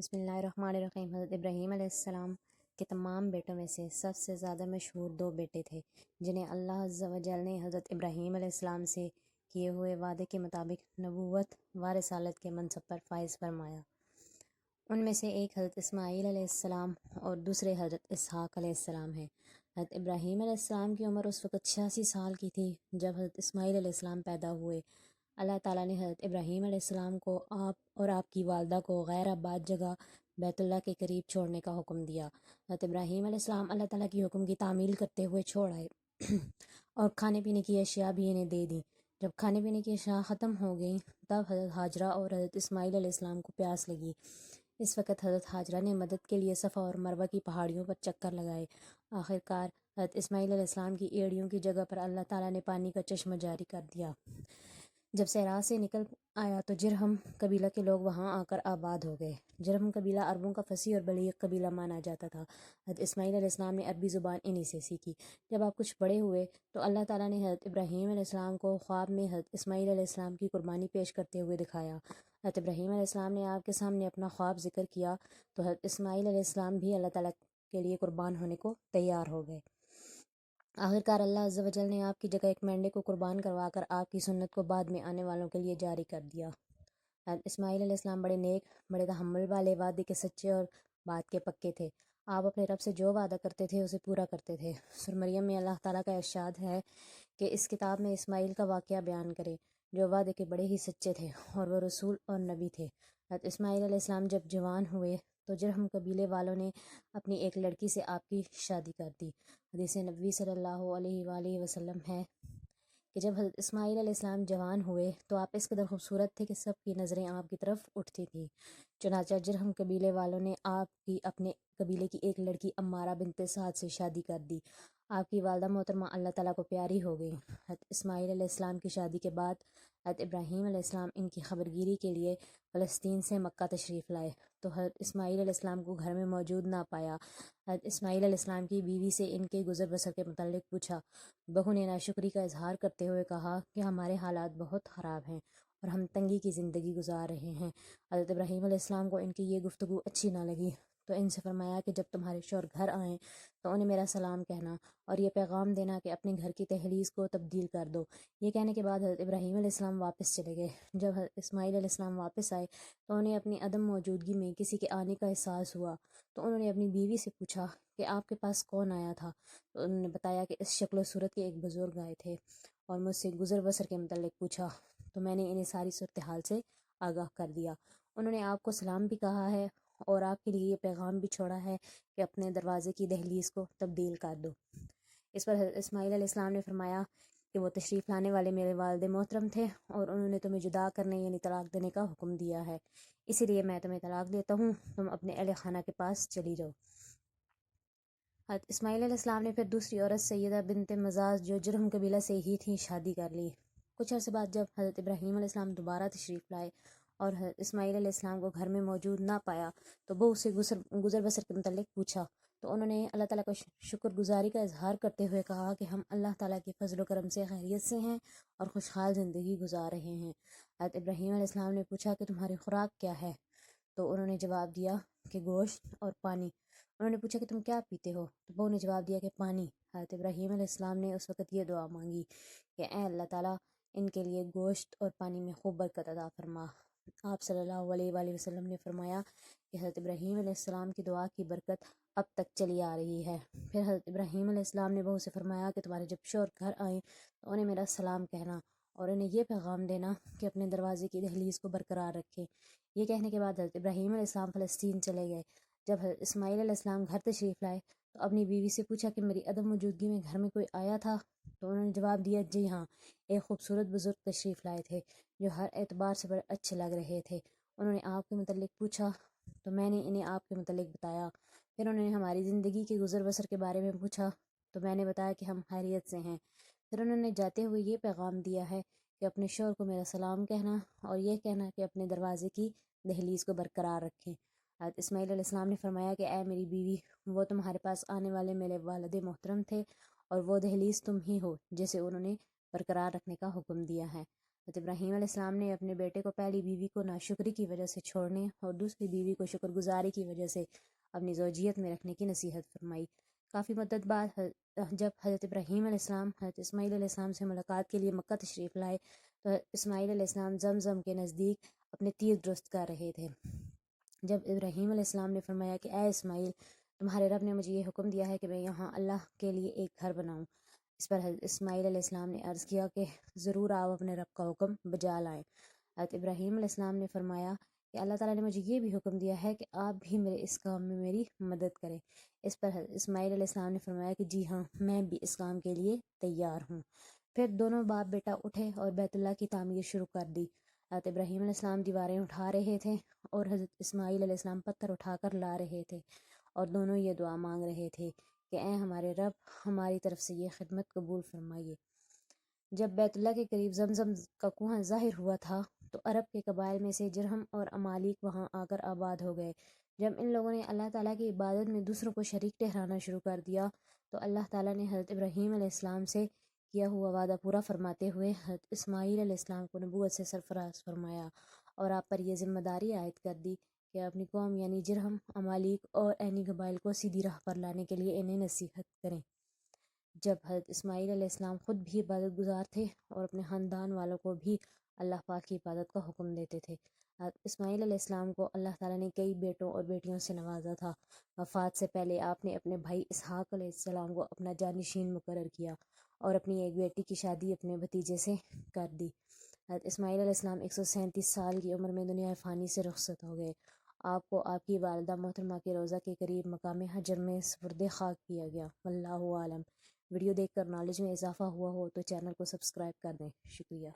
بسم اللہ الرحمن الرحیم۔ حضرت ابراہیم علیہ السلام کے تمام بیٹوں میں سے سب سے زیادہ مشہور دو بیٹے تھے جنہیں اللہ عز و جل نے حضرت ابراہیم علیہ السلام سے کیے ہوئے وعدے کے مطابق نبوت و رسالت کے منصب پر فائز فرمایا۔ ان میں سے ایک حضرت اسماعیل علیہ السلام اور دوسرے حضرت اسحاق علیہ السلام ہیں۔ حضرت ابراہیم علیہ السلام کی عمر اس وقت 86 سال کی تھی جب حضرت اسماعیل علیہ السلام پیدا ہوئے۔ اللہ تعالیٰ نے حضرت ابراہیم علیہ السلام کو آپ اور آپ کی والدہ کو غیر آباد جگہ بیت اللہ کے قریب چھوڑنے کا حکم دیا۔ حضرت ابراہیم علیہ السلام اللہ تعالیٰ کی حکم کی تعمیل کرتے ہوئے چھوڑ آئے اور کھانے پینے کی اشیاء بھی انہیں دے دیں۔ جب کھانے پینے کی اشیاء ختم ہو گئیں تب حضرت ہاجرہ اور حضرت اسماعیل علیہ السلام کو پیاس لگی۔ اس وقت حضرت ہاجرہ نے مدد کے لیے صفا اور مروہ کی پہاڑیوں پر چکر لگائے۔ آخر کار حضرت اسماعیل علیہ السلام کی ایڑیوں کی جگہ پر اللہ تعالیٰ نے پانی کا چشمہ جاری کر دیا۔ جب صحرا سے نکل آیا تو جرہم قبیلہ کے لوگ وہاں آ کر آباد ہو گئے۔ جرہم قبیلہ عربوں کا فصیح اور بلیغ قبیلہ مانا جاتا تھا۔ حضرت اسماعیل علیہ السلام نے عربی زبان انہی سے سیکھی۔ جب آپ کچھ بڑے ہوئے تو اللہ تعالیٰ نے حضرت ابراہیم علیہ السلام کو خواب میں حضرت اسماعیل علیہ السلام کی قربانی پیش کرتے ہوئے دکھایا۔ حضرت ابراہیم علیہ السلام نے آپ کے سامنے اپنا خواب ذکر کیا تو حضرت اسماعیل علیہ السلام بھی اللہ تعالیٰ کے لیے قربان ہونے کو تیار ہو گئے۔ آخر کار اللہ عز و جل نے آپ کی جگہ ایک مینڈے کو قربان کروا کر آپ کی سنت کو بعد میں آنے والوں کے لیے جاری کر دیا۔ حضرت اسماعیل علیہ السلام بڑے نیک، بڑے تحمل والے، وعدے کے سچے اور بات کے پکے تھے۔ آپ اپنے رب سے جو وعدہ کرتے تھے اسے پورا کرتے تھے۔ سورہ مریم میں اللہ تعالیٰ کا ارشاد ہے کہ اس کتاب میں اسماعیل کا واقعہ بیان کرے جو وعدے کے بڑے ہی سچے تھے اور وہ رسول اور نبی تھے۔ حضرت اسماعیل علیہ السلام جب جوان ہوئے تو جرہم قبیلے والوں نے اپنی ایک لڑکی سے آپ کی شادی کر دی۔ حدیث نبوی صلی اللہ علیہ وآلہ وسلم ہے کہ جب حضرت اسماعیل علیہ السلام جوان ہوئے تو آپ اس قدر خوبصورت تھے کہ سب کی نظریں آپ کی طرف اٹھتی تھیں۔ چنانچہ جرہم قبیلے والوں نے آپ کی اپنے قبیلے کی ایک لڑکی عمارہ بنت سعد سے شادی کر دی۔ آپ کی والدہ محترمہ اللہ تعالیٰ کو پیاری ہو گئی۔ حضرت اسماعیل علیہ السلام کی شادی کے بعد حضرت ابراہیم علیہ السلام ان کی خبرگیری کے لیے فلسطین سے مکہ تشریف لائے تو حضرت اسماعیل علیہ السلام کو گھر میں موجود نہ پایا۔ حضرت اسماعیل علیہ السلام کی بیوی سے ان کے گزر بسر کے متعلق پوچھا۔ بہو نے ناشکری کا اظہار کرتے ہوئے کہا کہ ہمارے حالات بہت خراب ہیں اور ہم تنگی کی زندگی گزار رہے ہیں۔ حضرت ابراہیم علیہ السلام کو ان کی یہ گفتگو اچھی نہ لگی تو ان سے فرمایا کہ جب تمہارے شوہر گھر آئیں تو انہیں میرا سلام کہنا اور یہ پیغام دینا کہ اپنے گھر کی دہلیز کو تبدیل کر دو۔ یہ کہنے کے بعد حضرت ابراہیم علیہ السلام واپس چلے گئے۔ جب حضرت اسماعیل علیہ السلام واپس آئے تو انہیں اپنی عدم موجودگی میں کسی کے آنے کا احساس ہوا تو انہوں نے اپنی بیوی سے پوچھا کہ آپ کے پاس کون آیا تھا؟ تو انہوں نے بتایا کہ اس شکل و صورت کے ایک بزرگ آئے تھے اور مجھ سے گزر بسر کے متعلق پوچھا تو میں نے انہیں ساری صورتحال سے آگاہ کر دیا۔ انہوں نے آپ کو سلام بھی کہا ہے اور آپ کے لیے یہ پیغام بھی چھوڑا ہے کہ اپنے دروازے کی دہلیز کو تبدیل کر دو۔ اس پر حضرت اسماعیل علیہ السلام نے فرمایا کہ وہ تشریف لانے والے میرے والد محترم تھے اور انہوں نے تمہیں جدا کرنے یعنی طلاق دینے کا حکم دیا ہے، اسی لیے میں تمہیں طلاق دیتا ہوں، تم اپنے اہل خانہ کے پاس چلی جاؤ۔ حضرت اسماعیل علیہ السلام نے پھر دوسری عورت سیدہ بنت مزاز جو جرہم قبیلہ سے ہی تھیں شادی کر لی۔ کچھ عرصے بعد جب حضرت ابراہیم علیہ السلام دوبارہ تشریف لائے اور حضرت اسماعیل علیہ السلام کو گھر میں موجود نہ پایا تو وہ اسے گزر بسر کے متعلق پوچھا تو انہوں نے اللہ تعالیٰ کا شکر گزاری کا اظہار کرتے ہوئے کہا کہ ہم اللہ تعالیٰ کے فضل و کرم سے خیریت سے ہیں اور خوشحال زندگی گزار رہے ہیں۔ حضرت ابراہیم علیہ السلام نے پوچھا کہ تمہاری خوراک کیا ہے؟ تو انہوں نے جواب دیا کہ گوشت اور پانی۔ انہوں نے پوچھا کہ تم کیا پیتے ہو؟ تو وہ نے جواب دیا کہ پانی۔ حضرت ابراہیم علیہ السلام نے اس وقت یہ دعا مانگی کہ اے اللہ تعالیٰ ان کے لیے گوشت اور پانی میں خوب برکت عطا فرما۔ آپ صلی اللہ علیہ وآلہ وسلم نے فرمایا کہ حضرت ابراہیم علیہ السلام کی دعا کی برکت اب تک چلی آ رہی ہے۔ پھر حضرت ابراہیم علیہ السلام نے بہو سے فرمایا کہ تمہارے جب شوہر گھر آئیں تو انہیں میرا سلام کہنا اور انہیں یہ پیغام دینا کہ اپنے دروازے کی دہلیز کو برقرار رکھیں۔ یہ کہنے کے بعد حضرت ابراہیم علیہ السلام فلسطین چلے گئے۔ جب حضرت اسماعیل علیہ السلام گھر تشریف لائے تو اپنی بیوی سے پوچھا کہ میری عدم موجودگی میں گھر میں کوئی آیا تھا؟ تو انہوں نے جواب دیا جی ہاں، ایک خوبصورت بزرگ تشریف لائے تھے جو ہر اعتبار سے بڑے اچھے لگ رہے تھے۔ انہوں نے آپ کے متعلق پوچھا تو میں نے انہیں آپ کے متعلق بتایا۔ پھر انہوں نے ہماری زندگی کے گزر بسر کے بارے میں پوچھا تو میں نے بتایا کہ ہم خیریت سے ہیں۔ پھر انہوں نے جاتے ہوئے یہ پیغام دیا ہے کہ اپنے شوہر کو میرا سلام کہنا اور یہ کہنا کہ اپنے دروازے کی دہلیز کو برقرار رکھیں۔ حضرت اسماعیل علیہ السلام نے فرمایا کہ اے میری بیوی، وہ تمہارے پاس آنے والے میرے والد محترم تھے اور وہ دہلیز تم ہی ہو جسے انہوں نے برقرار رکھنے کا حکم دیا ہے۔ حضرت ابراہیم علیہ السلام نے اپنے بیٹے کو پہلی بیوی کو ناشکری کی وجہ سے چھوڑنے اور دوسری بیوی کو شکر گزاری کی وجہ سے اپنی زوجیت میں رکھنے کی نصیحت فرمائی۔ کافی مدت بعد جب حضرت ابراہیم علیہ السلام حضرت اسماعیل علیہ السلام سے ملاقات کے لیے مکہ تشریف لائے تو اسماعیل علیہ السلام زمزم کے نزدیک اپنے تیر درست کر رہے تھے۔ جب ابراہیم علیہ السلام نے فرمایا کہ اے اسماعیل، تمہارے رب نے مجھے یہ حکم دیا ہے کہ میں یہاں اللہ کے لیے ایک گھر بناؤں۔ اس پر حضرت اسماعیل علیہ السلام نے عرض کیا کہ ضرور آپ اپنے رب کا حکم بجا لائیں۔ حضرت ابراہیم علیہ السلام نے فرمایا کہ اللہ تعالیٰ نے مجھے یہ بھی حکم دیا ہے کہ آپ بھی میرے اس کام میں میری مدد کریں۔ اس پر حضرت اسماعیل علیہ السلام نے فرمایا کہ جی ہاں، میں بھی اس کام کے لیے تیار ہوں۔ پھر دونوں باپ بیٹا اٹھے اور بیت اللہ کی تعمیر شروع کر دی۔ حضرت ابراہیم علیہ السلام دیواریں اٹھا رہے تھے اور حضرت اسماعیل علیہ السلام پتھر اٹھا کر لا رہے تھے، اور دونوں یہ دعا مانگ رہے تھے کہ اے ہمارے رب، ہماری طرف سے یہ خدمت قبول فرمائیے۔ جب بیت اللہ کے قریب زمزم کا کنواں ظاہر ہوا تھا تو عرب کے قبائل میں سے جرہم اور امالیک وہاں آ کر آباد ہو گئے۔ جب ان لوگوں نے اللہ تعالیٰ کی عبادت میں دوسروں کو شریک ٹھہرانا شروع کر دیا تو اللہ تعالیٰ نے حضرت ابراہیم علیہ السلام سے کیا ہوا وعدہ پورا فرماتے ہوئے حضرت اسماعیل علیہ السلام کو نبوت سے سرفراز فرمایا اور آپ پر یہ ذمہ داری عائد کر دی کہ اپنی قوم یعنی جرہم، امالیک اور عینی قبائل کو سیدھی راہ پر لانے کے لیے انہیں نصیحت کریں۔ جب حضرت اسماعیل علیہ السلام خود بھی عبادت گزار تھے اور اپنے خاندان والوں کو بھی اللہ پاک کی عبادت کا حکم دیتے تھے۔ حضرت اسماعیل علیہ السلام کو اللہ تعالیٰ نے کئی بیٹوں اور بیٹیوں سے نوازا تھا۔ وفات سے پہلے آپ نے اپنے بھائی اسحاق علیہ السلام کو اپنا جانشین مقرر کیا اور اپنی ایک بیٹی کی شادی اپنے بھتیجے سے کر دی۔ حضرت اسماعیل علیہ السلام 137 سال کی عمر میں دنیا فانی سے رخصت ہو گئے۔ آپ کو آپ کی والدہ محترمہ کے روضہ کے قریب مقام حجر میں سپرد خاک کیا گیا۔ واللہ عالم۔ ویڈیو دیکھ کر نالج میں اضافہ ہوا ہو تو چینل کو سبسکرائب کر دیں۔ شکریہ۔